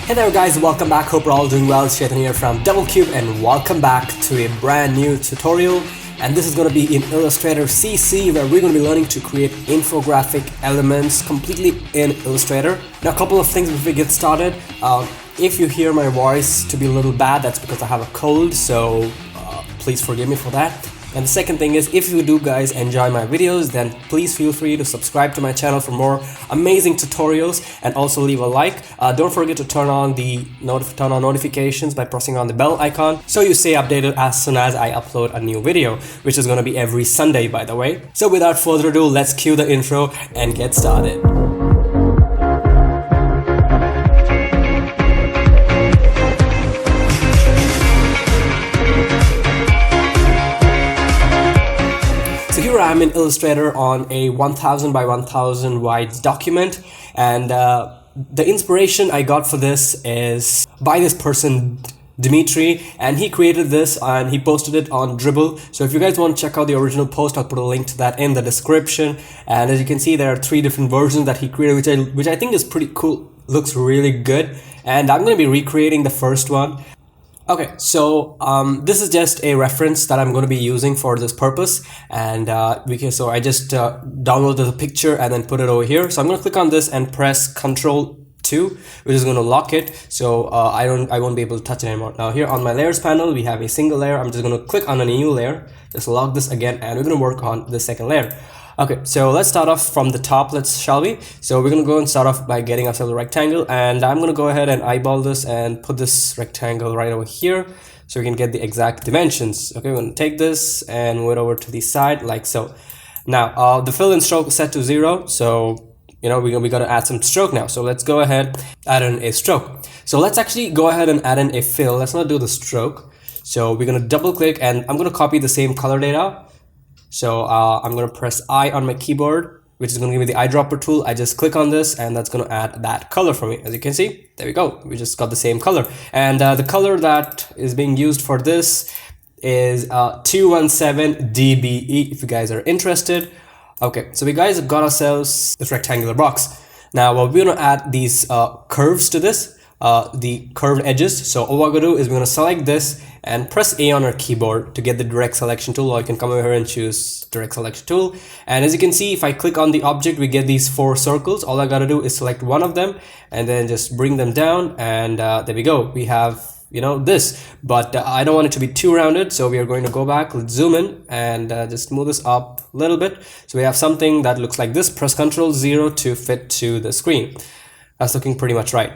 Hey there guys, welcome back. Hope we're all doing well. It's Chetan here from DoubleCube and welcome back to a brand new tutorial. And this is going to be in Illustrator CC, where we're going to be learning to create infographic elements completely in Illustrator. Now, a couple of things before we get started. If you hear my voice to be a little bad, that's because I have a cold, so please forgive me for that. And the second thing is, if you do guys enjoy my videos, then please feel free to subscribe to my channel for more amazing tutorials and also leave a like. Don't forget to turn on notifications by pressing on the bell icon so you stay updated as soon as I upload a new video, which is going to be every Sunday, by the way. So without further ado, let's cue the intro and get started. So here I am in Illustrator on a 1000 by 1000 wide document, and the inspiration I got for this is by this person Dimitri, and he created this and he posted it on Dribble. So if you guys want to check out the original post, I'll put a link to that in the description. And as you can see, there are 3 different versions that he created, which I think is pretty cool, looks really good, and I'm going to be recreating the first one. Okay, so this is just a reference that I'm going to be using for this purpose, and so I just downloaded the picture and then put it over here. So I'm going to click on this and press Ctrl 2, which is going to lock it, so I won't be able to touch it anymore. Now here on my layers panel, we have a single layer. I'm just going to click on a new layer, just lock this again, and we're going to work on the second layer. Okay, so let's start off from the top, shall we? So we're going to go and start off by getting ourselves a rectangle, and I'm going to go ahead and eyeball this and put this rectangle right over here so we can get the exact dimensions. Okay, we're going to take this and move it over to the side like so. Now, the fill and stroke is set to 0, so you know we got to add some stroke now. So let's go ahead, add in a stroke. So let's actually go ahead and add in a fill. Let's not do the stroke. So we're going to double click, and I'm going to copy the same color data. So I'm going to press I on my keyboard, which is going to give me the eyedropper tool. I just click on this and that's going to add that color for me. As you can see, there we go. We just got the same color. And the color that is being used for this is 217 dBE if you guys are interested. Okay, so we guys have got ourselves this rectangular box. Now we're going to add these curves to this, the curved edges. So all we're going to do is we're going to select this and press A on our keyboard to get the direct selection tool, or you can come over here and choose direct selection tool. And as you can see, if I click on the object, we get these 4 circles. All I got to do is select one of them and then just bring them down, and there we go. We have this, but I don't want it to be too rounded, so we are going to go back. Let's zoom in and just move this up a little bit, so we have something that looks like this. Press Ctrl 0 to fit to the screen. That's looking pretty much right.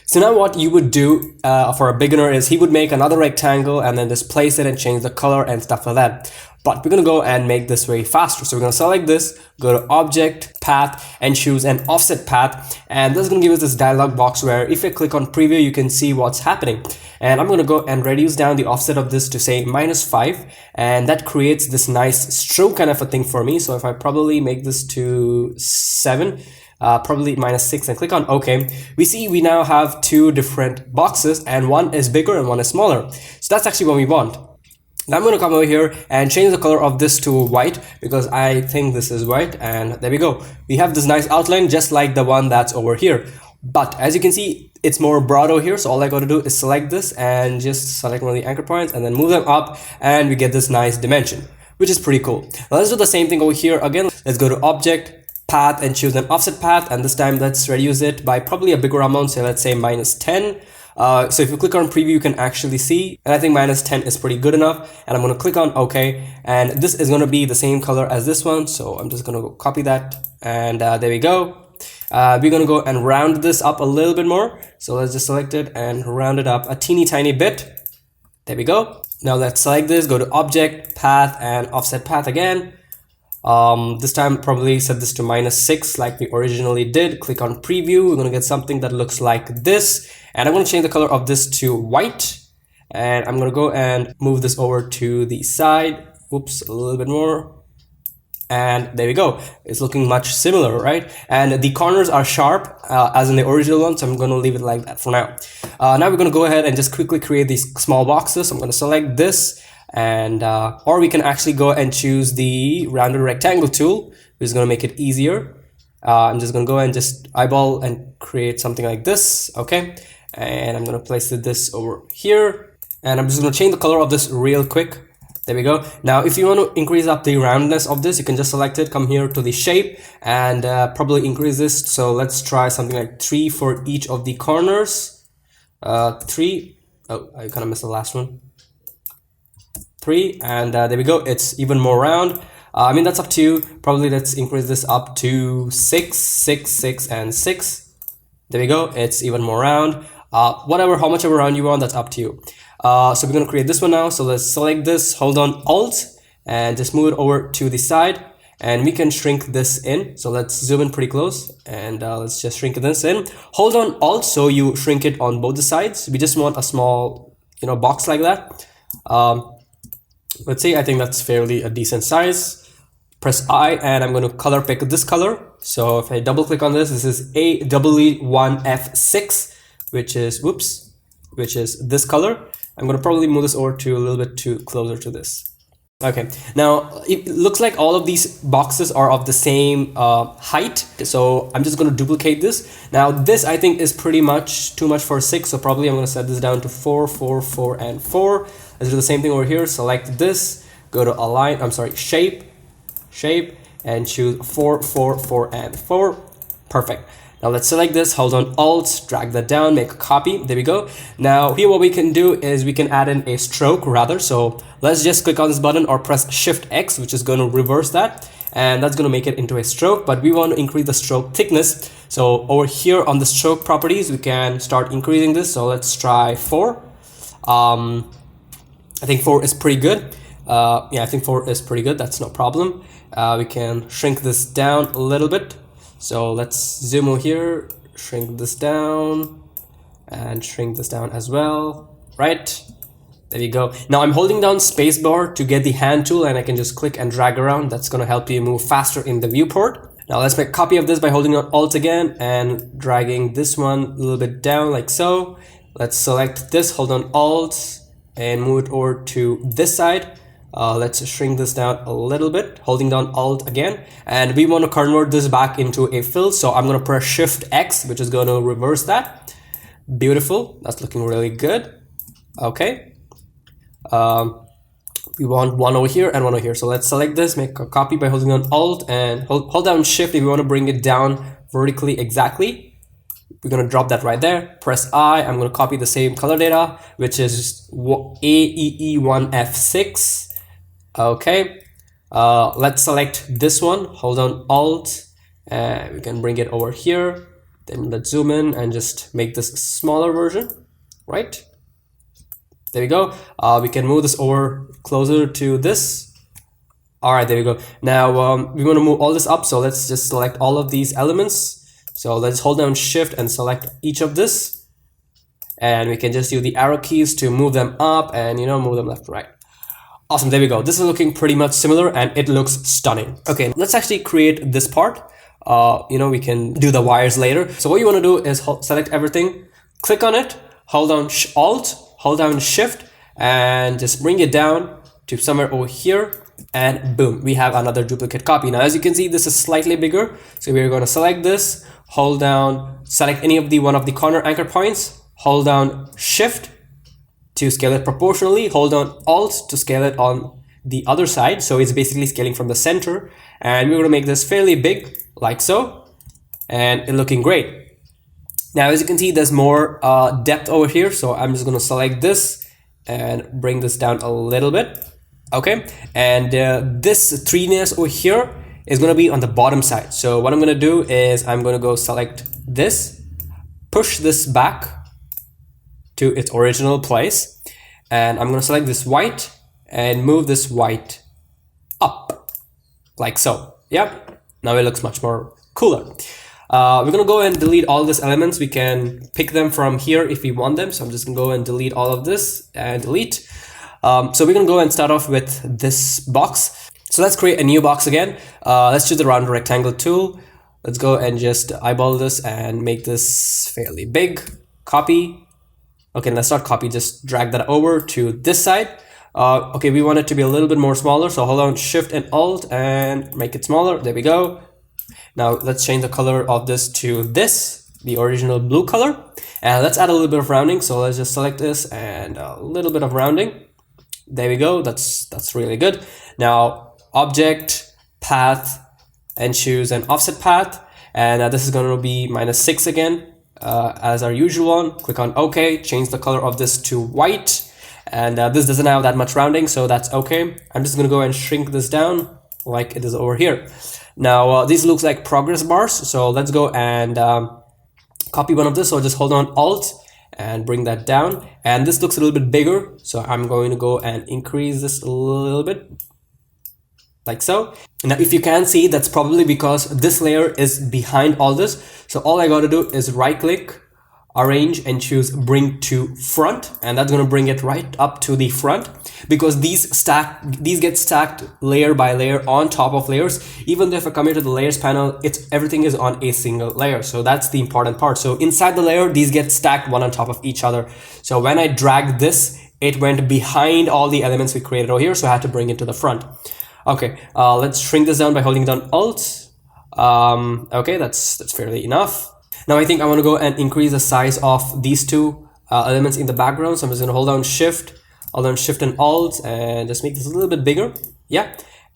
So now what you would do for a beginner is he would make another rectangle and then just place it and change the color and stuff like that. But we're going to go and make this way faster. So we're going to select this, go to Object, Path, and choose an Offset Path. And this is going to give us this dialog box where if you click on Preview, you can see what's happening. And I'm going to go and reduce down the offset of this to say -5. And that creates this nice stroke kind of a thing for me. So if I probably make this to 7, probably -6, and click on OK, we see we now have 2 different boxes, and one is bigger and one is smaller. So that's actually what we want. Now I'm going to come over here and change the color of this to white, because I think this is white, and there we go. We have this nice outline just like the one that's over here. But as you can see, it's more broad over here, so all I got to do is select this and just select one of the anchor points and then move them up, and we get this nice dimension, which is pretty cool. Now let's do the same thing over here again. Let's go to Object, Path, and choose an Offset Path, and this time let's reduce it by probably a bigger amount, so let's say -10. So if you click on Preview, you can actually see, and I think -10 is pretty good enough, and I'm going to click on OK, and this is going to be the same color as this one, so I'm just going to go copy that, and there we go. We're going to go and round this up a little bit more, so let's just select it and round it up a teeny tiny bit. There we go. Now let's select this, go to Object, Path, and Offset Path again. This time probably set this to -6 like we originally did. Click on Preview. We're going to get something that looks like this, and I'm going to change the color of this to white, and I'm going to go and move this over to the side. Oops, a little bit more, and there we go. It's looking much similar, right? And the corners are sharp as in the original one, so I'm going to leave it like that for now. Now we're going to go ahead and just quickly create these small boxes. So I'm going to select this, and or we can actually go and choose the rounded rectangle tool, which is going to make it easier. I'm just going to go and just eyeball and create something like this. Okay, and I'm gonna place this over here, and I'm just gonna change the color of this real quick. There we go. Now if you want to increase up the roundness of this, you can just select it, come here to the shape, and probably increase this. So let's try something like 3 for each of the corners. 3. Oh, I kind of missed the last one. 3, and there we go. It's even more round. I mean, that's up to you. Probably let's increase this up to 6, 6, 6, and 6. There we go. It's even more round. Whatever, how much of a round you want, that's up to you. So we're going to create this one now. So let's select this, hold on Alt, and just move it over to the side. And we can shrink this in. So let's zoom in pretty close, and let's just shrink this in. Hold on Alt so you shrink it on both the sides. We just want a small, box like that. Let's see, I think that's fairly a decent size. Press I, and I'm going to color pick this color. So if I double click on this, this is AEE1F6, which is this color. I'm going to probably move this over to a little bit too closer to this. Okay, now it looks like all of these boxes are of the same height. So I'm just going to duplicate this. Now this I think is pretty much too much for 6. So probably I'm going to set this down to 4, 4, 4, and 4. Let's do the same thing over here. Select this, go to align, shape, and choose 4, 4, 4, and 4. Perfect. Now let's select this, hold on Alt, drag that down, make a copy. There we go. Now here what we can do is we can add in a stroke rather. So let's just click on this button or press Shift X, which is going to reverse that. And that's going to make it into a stroke, but we want to increase the stroke thickness. So over here on the stroke properties, we can start increasing this. So let's try 4. I think 4 is pretty good. Yeah, I think 4 is pretty good. That's no problem. We can shrink this down a little bit. So let's zoom over here, shrink this down, and shrink this down as well. Right, there you go. Now I'm holding down spacebar to get the hand tool, and I can just click and drag around. That's going to help you move faster in the viewport. Now let's make a copy of this by holding on Alt again and dragging this one a little bit down like so. Let's select this, hold on Alt, and move it over to this side. Let's shrink this down a little bit, holding down Alt again, and we want to convert this back into a fill. So I'm going to press Shift X, which is going to reverse that. Beautiful, that's looking really good. Okay, we want one over here and one over here. So let's select this, make a copy by holding on Alt, and hold down Shift if you want to bring it down vertically exactly. We're going to drop that right there. Press I. I'm going to copy the same color data, which is AEE1F6. Okay, let's select this one, hold on Alt, and we can bring it over here. Then let's zoom in and just make this a smaller version, right? There we go. We can move this over closer to this. All right, there we go. Now we want to move all this up, so let's just select all of these elements. So let's hold down Shift and select each of this, and we can just use the arrow keys to move them up and move them left and right. Awesome, there we go. This is looking pretty much similar and it looks stunning. Okay, let's actually create this part. We can do the wires later. So what you want to do is select everything, click on it, hold down Alt, hold down Shift, and just bring it down to somewhere over here, and boom, we have another duplicate copy. Now, as you can see, this is slightly bigger. So we're going to select this, hold down, select any of the one of the corner anchor points, hold down Shift to scale it proportionally, hold on Alt to scale it on the other side. So it's basically scaling from the center, and we're going to make this fairly big like so, and it's looking great. Now, as you can see, there's more depth over here. So I'm just going to select this and bring this down a little bit. Okay, and this 3ness over here is going to be on the bottom side. So what I'm going to do is I'm going to go select this, push this back to its original place, and I'm going to select this white and move this white up like so. Yep, now it looks much more cooler. We're going to go and delete all these elements. We can pick them from here if we want them. So I'm just going to go and delete all of this and delete. So we're going to go and start off with this box. So let's create a new box again. Let's choose the round rectangle tool. Let's go and just eyeball this and make this fairly big. Copy. Okay, let's not copy, just drag that over to this side. Okay, we want it to be a little bit more smaller. So hold on Shift and Alt and make it smaller. There we go. Now let's change the color of this to this. the original blue color. And let's add a little bit of rounding. So let's just select this and a little bit of rounding. There we go. That's really good. Now object, path, and choose an offset path. And this is going to be -6 again, as our usual one. Click on OK, change the color of this to white. And this doesn't have that much rounding, so that's okay. I'm just going to go and shrink this down like it is over here. Now these looks like progress bars. So let's go and copy one of this. So just hold on Alt and bring that down. And this looks a little bit bigger. So I'm going to go and increase this a little bit, like so. Now if you can see, that's probably because this layer is behind all this. So all I got to do is right click, arrange, and choose bring to front, and that's going to bring it right up to the front, because these get stacked layer by layer on top of layers. Even though if I come here to the layers panel, everything is on a single layer. So that's the important part. So inside the layer, these get stacked one on top of each other. So when I drag this, it went behind all the elements we created over here, so I had to bring it to the front. Okay, let's shrink this down by holding down Alt. Okay, that's fairly enough. Now I think I want to go and increase the size of these two elements in the background. So I'm just going to hold down Shift and Alt, and just make this a little bit bigger. Yeah,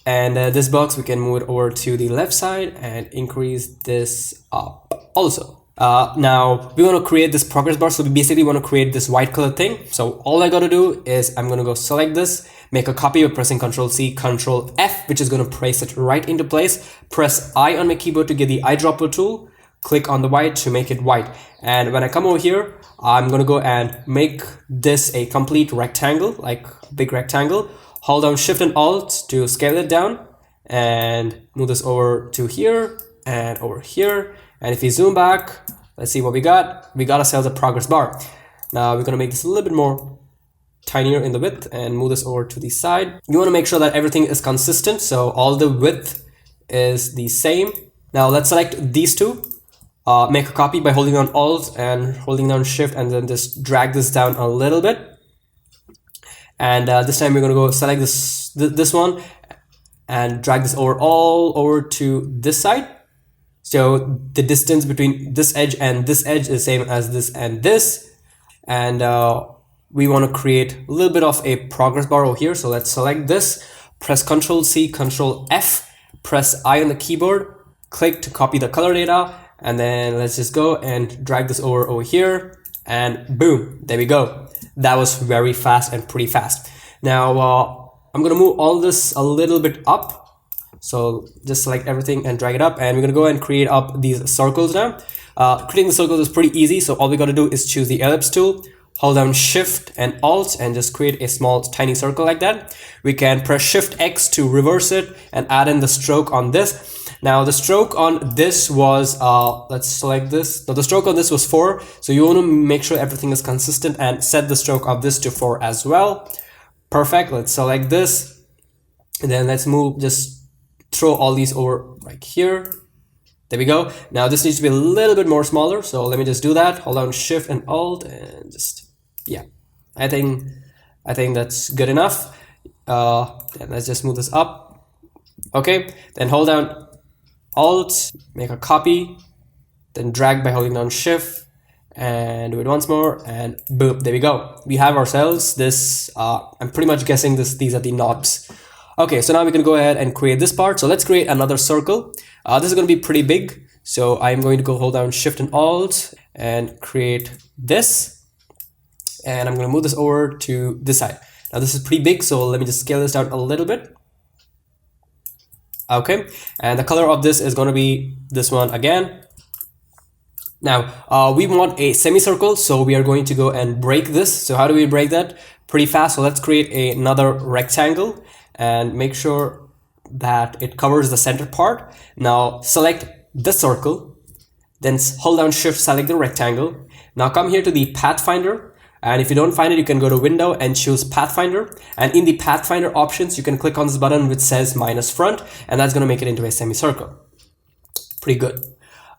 and this box we can move it over to the left side and increase this up also. Now we want to create this progress bar, so we basically want to create this white color thing. So all I got to do is I'm going to go select this, make a copy by pressing Ctrl+C, Ctrl+F, which is going to place it right into place. Press I on my keyboard to get the eyedropper tool. Click on the white to make it white. And when I come over here, I'm going to go and make this a complete rectangle, like big rectangle. Hold down Shift and Alt to scale it down and move this over to here and over here. And if you zoom back, let's see what we got. We got ourselves a progress bar. Now we're going to make this a little bit more tinier in the width and move this over to the side. You want to make sure that everything is consistent, so all the width is the same. Now let's select these two. Make a copy by holding down Alt and holding down Shift, and then just drag this down a little bit. And this time we're going to go select this one and drag this all over to this side. So the distance between this edge and this edge is same as this and this. And we want to create a little bit of a progress bar over here. So let's select this, press Ctrl+C, Ctrl+F, press I on the keyboard, click to copy the color data, and then let's just go and drag this over here, and boom, there we go. That was very fast and pretty fast. Now I'm gonna move all this a little bit up. So just select everything and drag it up, and we're gonna go and create up these circles now. Creating the circles is pretty easy. So all we gotta do is choose the Ellipse tool, hold down Shift and Alt, and just create a small tiny circle like that. We can press Shift X to reverse it and add in the stroke on this. Now the stroke on this was, let's select this. Now the stroke on this was 4. So you want to make sure everything is consistent and set the stroke of this to 4 as well. Perfect. Let's select this. And then let's move, just throw all these over right here. There we go. Now this needs to be a little bit more smaller. So let me just do that. Hold down Shift and Alt and just, yeah, I think that's good enough. And let's just move this up. Okay. Then hold down Alt, make a copy, then drag by holding down Shift, and do it once more, and boom, there we go. We have ourselves this, I'm pretty much guessing these are the knobs. Okay, so now we can go ahead and create this part. So let's create another circle. This is going to be pretty big. So I'm going to go hold down Shift and Alt and create this. And I'm going to move this over to this side. Now this is pretty big, so let me just scale this down a little bit. Okay, and the color of this is going to be this one again. Now we want a semicircle, so we are going to go and break this. So how do we break that? Pretty fast. So let's create another rectangle and make sure that it covers the center part. Now select the circle, then hold down Shift, select the rectangle. Now come here to the Pathfinder. And if you don't find it, you can go to Window and choose Pathfinder. And in the Pathfinder options, you can click on this button which says -front, and that's going to make it into a semicircle. Pretty good.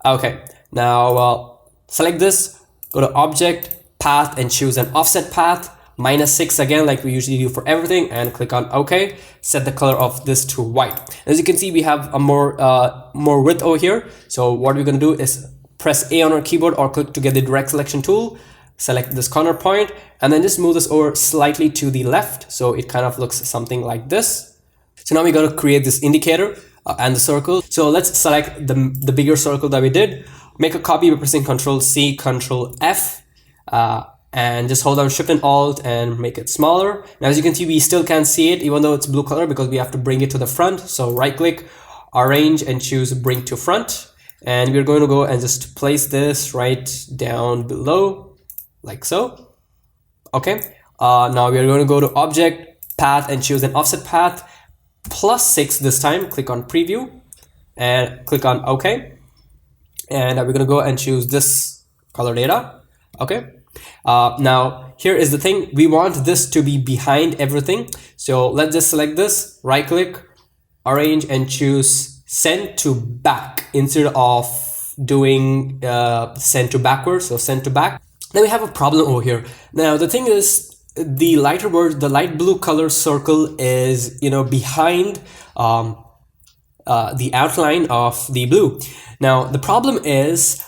Okay, now select this, go to Object, Path, and choose an offset path, -6 again, like we usually do for everything, and click on OK. Set the color of this to white. As you can see, we have a more width over here. So what we're going to do is press A on our keyboard or click to get the direct selection tool, select this corner point, and then just move this over slightly to the left so it kind of looks something like this. So now we got to create this indicator and the circle. So let's select the bigger circle that we did, make a copy by pressing Ctrl C, Ctrl F, and just hold down Shift and Alt and make it smaller. Now as you can see, we still can't see it even though it's blue color because we have to bring it to the front. So right click, arrange, and choose bring to front. And we're going to go and just place this right down below like so. Okay, now we are going to go to object, path, and choose an offset path +6 this time. Click on preview and click on OK. And we're going to go and choose this color data. Okay. Now here is the thing, we want this to be behind everything, so let's just select this, right click, arrange, and choose send to back instead of doing send to backwards. So send to back. Now we have a problem over here. Now the thing is, the light blue color circle is behind the outline of the blue. Now the problem is,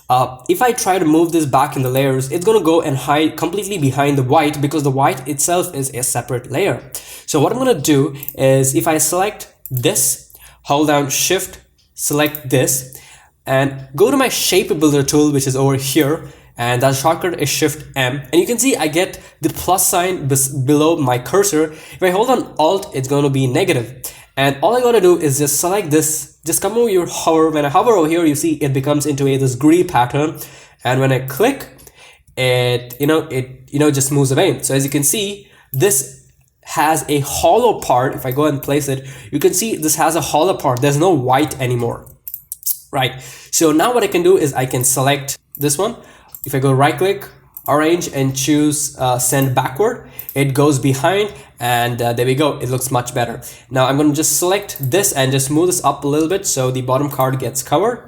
if I try to move this back in the layers, it's going to go and hide completely behind the white because the white itself is a separate layer. So what I'm going to do is, if I select this, hold down Shift, select this, and go to my shape builder tool, which is over here, and that shortcut is Shift M, and you can see I get the plus sign below my cursor. If I hold on Alt, it's going to be negative. And all I gotta do is just select this, just come over your hover. When I hover over here, you see it becomes into this grid pattern. And when I click, it just moves away. So as you can see, this has a hollow part. If I go and place it, you can see this has a hollow part. There's no white anymore, right? So now what I can do is I can select this one. If I go right click, arrange, and choose send backward, it goes behind, and there we go, it looks much better. Now I'm going to just select this and just move this up a little bit so the bottom card gets covered.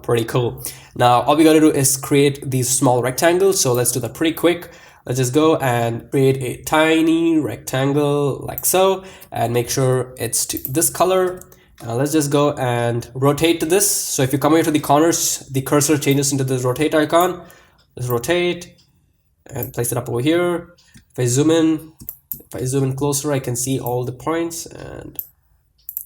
Pretty cool. Now all we got to do is create these small rectangles, so let's do that pretty quick. Let's just go and create a tiny rectangle like so, and make sure it's to this color. Let's just go and rotate to this. So if you come here to the corners, the cursor changes into this rotate icon. Let's rotate and place it up over here. If I zoom in closer, I can see all the points, and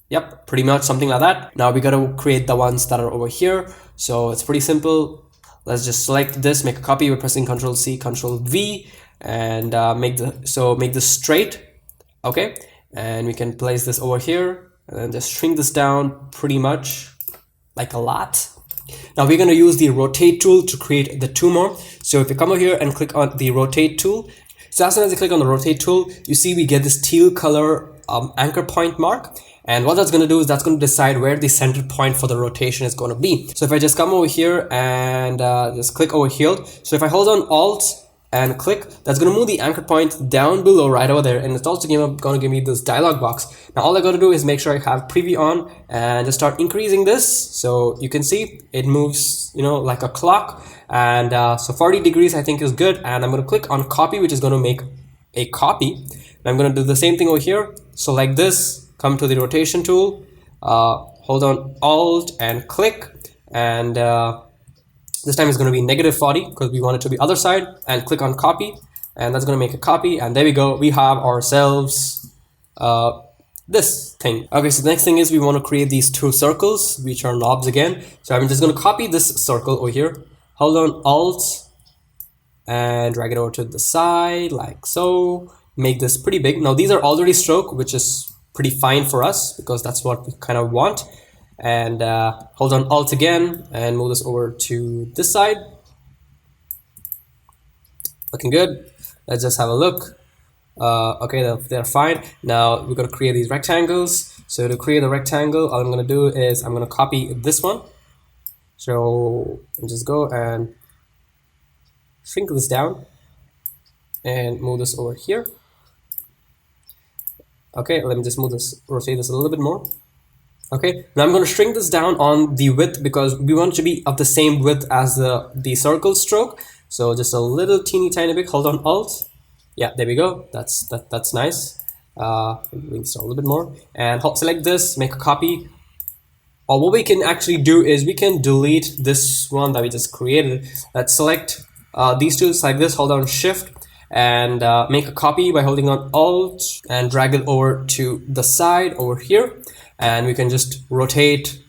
yep, pretty much something like that. Now we got to create the ones that are over here. So it's pretty simple. Let's just select this, make a copy by pressing Ctrl C, Ctrl V, and make this straight. Okay, and we can place this over here and just shrink this down pretty much like a lot. Now we're going to use the rotate tool to create the two more. So if you come over here and click on the rotate tool, so as soon as you click on the rotate tool, you see we get this teal color anchor point mark. And what that's going to do is that's going to decide where the center point for the rotation is going to be. So if I just come over here and just click over here, so if I hold on Alt and click, that's going to move the anchor point down below right over there, and it's also going to give me this dialog box. Now all I got to do is make sure I have preview on and just start increasing this, so you can see it moves like a clock. And so 40 degrees I think is good, and I'm going to click on copy, which is going to make a copy. And I'm going to do the same thing over here, select this, come to the rotation tool, hold on Alt and click, and this time it's going to be -40 because we want it to be other side, and click on copy, and that's going to make a copy. And there we go, we have ourselves this thing. Okay, so the next thing is we want to create these two circles, which are knobs again. So I'm just going to copy this circle over here, hold on Alt and drag it over to the side like so, make this pretty big. Now these are already stroke, which is pretty fine for us because that's what we kind of want. And hold on Alt again and move this over to this side. Looking good. Let's just have a look. Okay, they're fine. Now we're going to create these rectangles. So to create a rectangle, all I'm going to do is I'm going to copy this one. So I'll just go and shrink this down and move this over here. Okay, let me just move this, rotate this a little bit more. Okay, now I'm going to shrink this down on the width because we want it to be of the same width as the circle stroke. So just a little teeny tiny bit. Hold on Alt. Yeah, there we go. That's nice. Bring this down a little bit more and select this, make a copy, Or what we can actually do is we can delete this one that we just created. Let's select these two, like this, hold down Shift, and make a copy by holding on Alt and drag it over to the side over here. And we can just rotate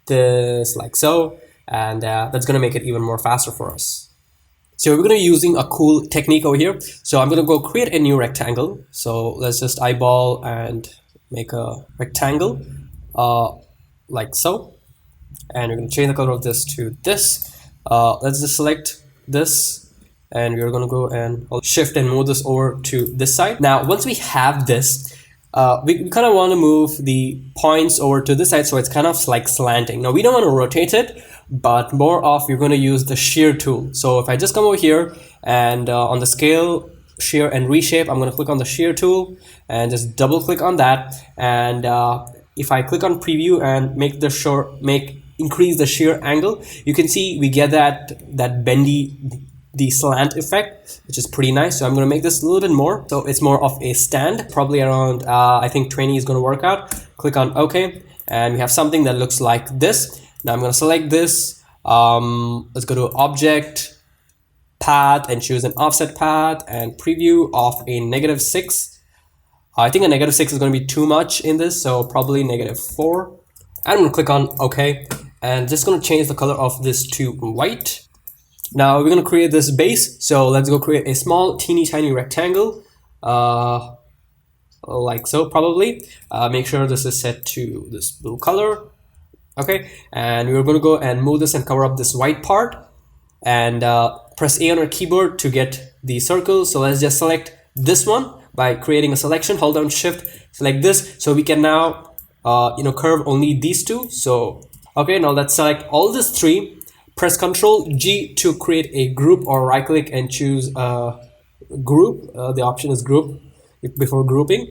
this like so, and that's gonna make it even more faster for us. So we're gonna be using a cool technique over here. So I'm gonna go create a new rectangle. So let's just eyeball and make a rectangle like so. And we're gonna change the color of this to this. Let's just select this, and we're gonna go and Shift and move this over to this side. Now, once we have this, we kind of want to move the points over to this side, so it's kind of like slanting. Now we don't want to rotate it, but more of you're going to use the Shear tool. So if I just come over here and on the scale, shear and reshape, I'm going to click on the Shear tool and just double click on that. And if I click on preview and increase the shear angle, you can see we get that bendy, the slant effect, which is pretty nice. So I'm going to make this a little bit more, so it's more of a stand, probably around I think 20 is going to work out. Click on OK, and we have something that looks like this. Now I'm going to select this. Let's go to Object, Path, and choose an offset path and preview of a -6. I think a -6 is going to be too much in this, so probably -4. I'm going to click on OK, and just going to change the color of this to white. Now we're going to create this base, so let's go create a small teeny tiny rectangle like so, probably. Make sure this is set to this blue color. Okay, and we're going to go and move this and cover up this white part, and press A on our keyboard to get the circle. So let's just select this one by creating a selection, hold down Shift, select this, so we can now curve only these two. So okay, now let's select all these three. Press Ctrl G to create a group, or right click and choose group. The option is group before grouping.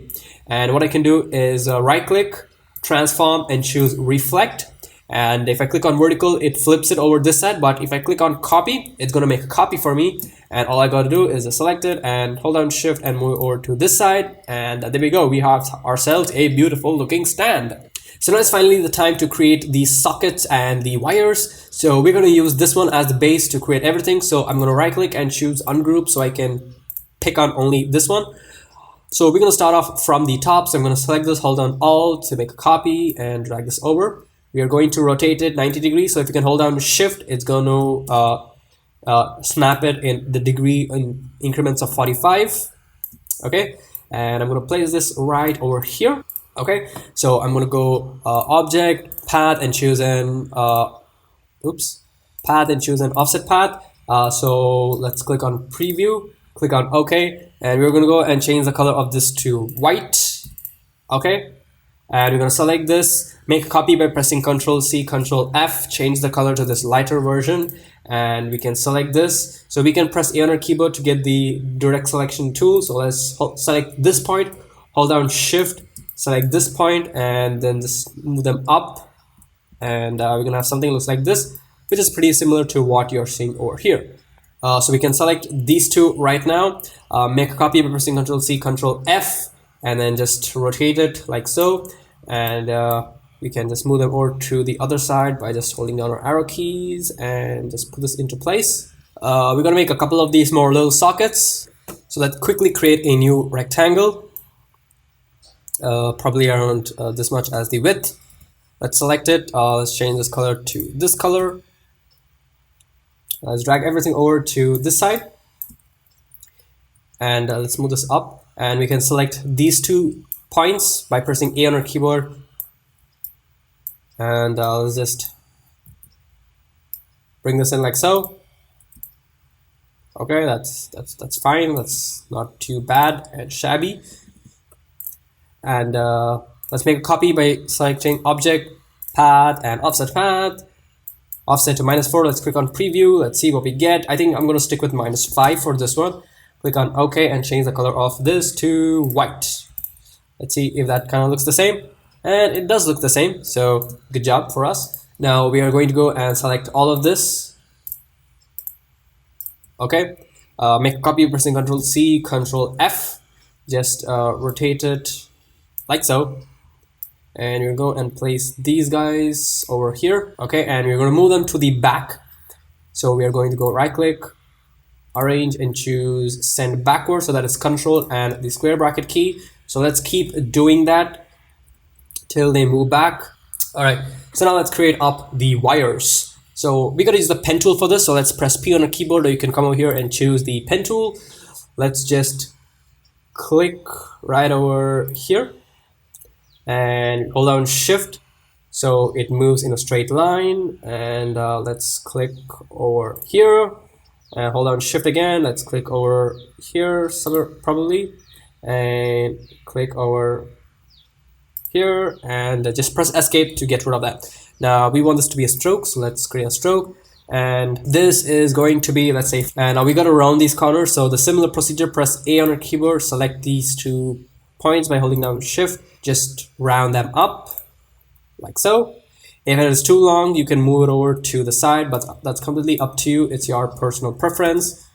And what I can do is right click, transform, and choose reflect. And if I click on vertical, it flips it over this side. But if I click on copy, it's going to make a copy for me. And all I got to do is select it and hold down Shift and move over to this side. And there we go. We have ourselves a beautiful looking stand. So now it's finally the time to create the sockets and the wires. So we're going to use this one as the base to create everything. So I'm going to right click and choose ungroup, so I can pick on only this one. So we're going to start off from the top. So I'm going to select this, hold down Alt to make a copy and drag this over. We are going to rotate it 90 degrees. So if you can hold down Shift, it's going to snap it in the degree in increments of 45. Okay, and I'm going to place this right over here. Okay, so I'm going to go Object, Path, and choose an path and choose an offset path. So let's click on preview, click on OK, and we're going to go and change the color of this to white. Okay, and we're going to select this, make a copy by pressing Ctrl C, Ctrl F, change the color to this lighter version, and we can select this. So we can press A on our keyboard to get the direct selection tool. So let's select this point, hold down Shift, select this point, and then just move them up, and we're gonna have something that looks like this, which is pretty similar to what you're seeing over here. So we can select these two right now, make a copy by pressing Ctrl C, Ctrl F, and then just rotate it like so, and we can just move them over to the other side by just holding down our arrow keys and just put this into place. We're gonna make a couple of these more little sockets. So let's quickly create a new rectangle. Probably around this much as the width. Let's select it. Let's change this color to this color. Let's drag everything over to this side, and let's move this up, and we can select these 2 points by pressing A on our keyboard, and let's just bring this in like so. Okay, that's fine. That's not too bad and shabby. And let's make a copy by selecting Object, Path, and Offset Path. Offset to -4. Let's click on Preview. Let's see what we get. I think I'm going to stick with -5 for this one. Click on OK and change the color of this to white. Let's see if that kind of looks the same. And it does look the same. So good job for us. Now we are going to go and select all of this. Okay. Make a copy pressing Ctrl C, Ctrl F. Just rotate it like so, and you're going to go and place these guys over here. Okay, and we're going to move them to the back. So we are going to go right click, arrange, and choose send backward, so that is Control and the square bracket key. So let's keep doing that till they move back. All right, so now let's create up the wires. So we gotta use the pen tool for this. So let's press P on a keyboard, or you can come over here and choose the pen tool. Let's just click right over here and hold down Shift so it moves in a straight line. And let's click over here and hold down Shift again. Let's click over here somewhere probably, and click over here, and just press Escape to get rid of that. Now we want this to be a stroke, so let's create a stroke, and this is going to be, let's say, and now we got to round these corners. So the similar procedure, press A on your keyboard, select these 2 points by holding down Shift, just round them up like so. If it is too long, you can move it over to the side, but that's completely up to you. It's your personal preference.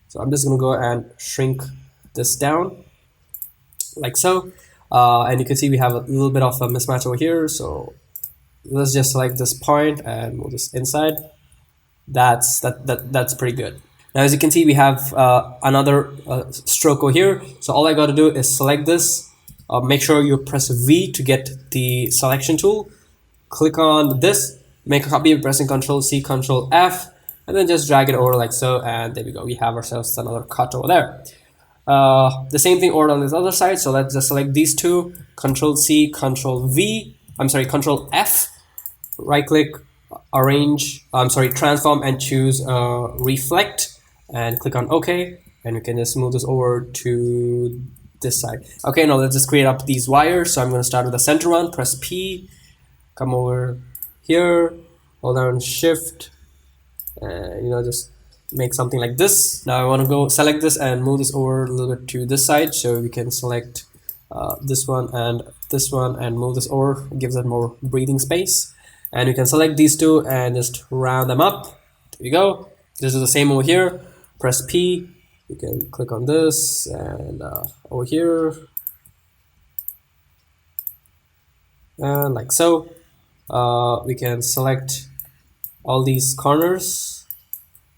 So I'm just gonna go and shrink this down like so. And you can see we have a little bit of a mismatch over here. So let's just select this point and move this inside. That's pretty good. Now, as you can see, we have another stroke over here. So all I got to do is select this. Make sure you press V to get the selection tool. Click on this, make a copy by pressing Ctrl C, Ctrl F, and then just drag it over like so. And there we go. We have ourselves another cut over there. The same thing over on this other side. So let's just select these 2, Ctrl C, Ctrl V, Ctrl F, right click, arrange, transform, and choose reflect, and click on OK, and we can just move this over to this side. Okay, now let's just create up these wires. So I'm going to start with the center one, press P, come over here, hold down Shift, and just make something like this. Now I want to go select this and move this over a little bit to this side, so we can select this one and move this over. It gives it more breathing space. And you can select these 2 and just round them up. There you go. This is the same over here. Press P, you can click on this, and over here, and like so. We can select all these corners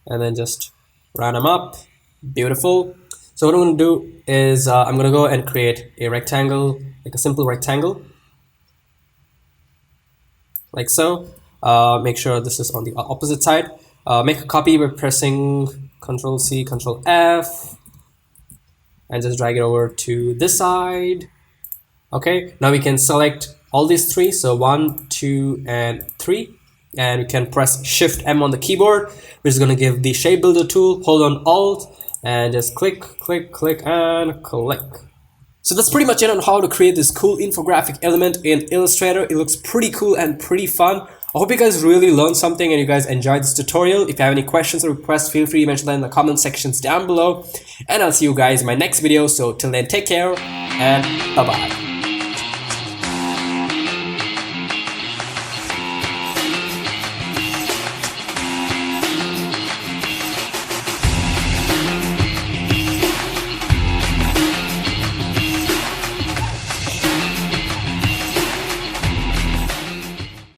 and then just round them up. Beautiful. So what I'm going to do is I'm going to go and create a rectangle, like a simple rectangle, like so. Make sure this is on the opposite side. Make a copy by pressing Ctrl C, Ctrl F, and just drag it over to this side. Okay, now we can select all these 3, so 1, 2, and 3. And you can press Shift M on the keyboard, which is going to give the shape builder tool. Hold on Alt and just click, click, click, and click. So that's pretty much it on how to create this cool infographic element in Illustrator. It looks pretty cool and pretty fun. I hope you guys really learned something and you guys enjoyed this tutorial. If you have any questions or requests, feel free to mention that in the comment sections down below. And I'll see you guys in my next video. So till then, take care and bye-bye.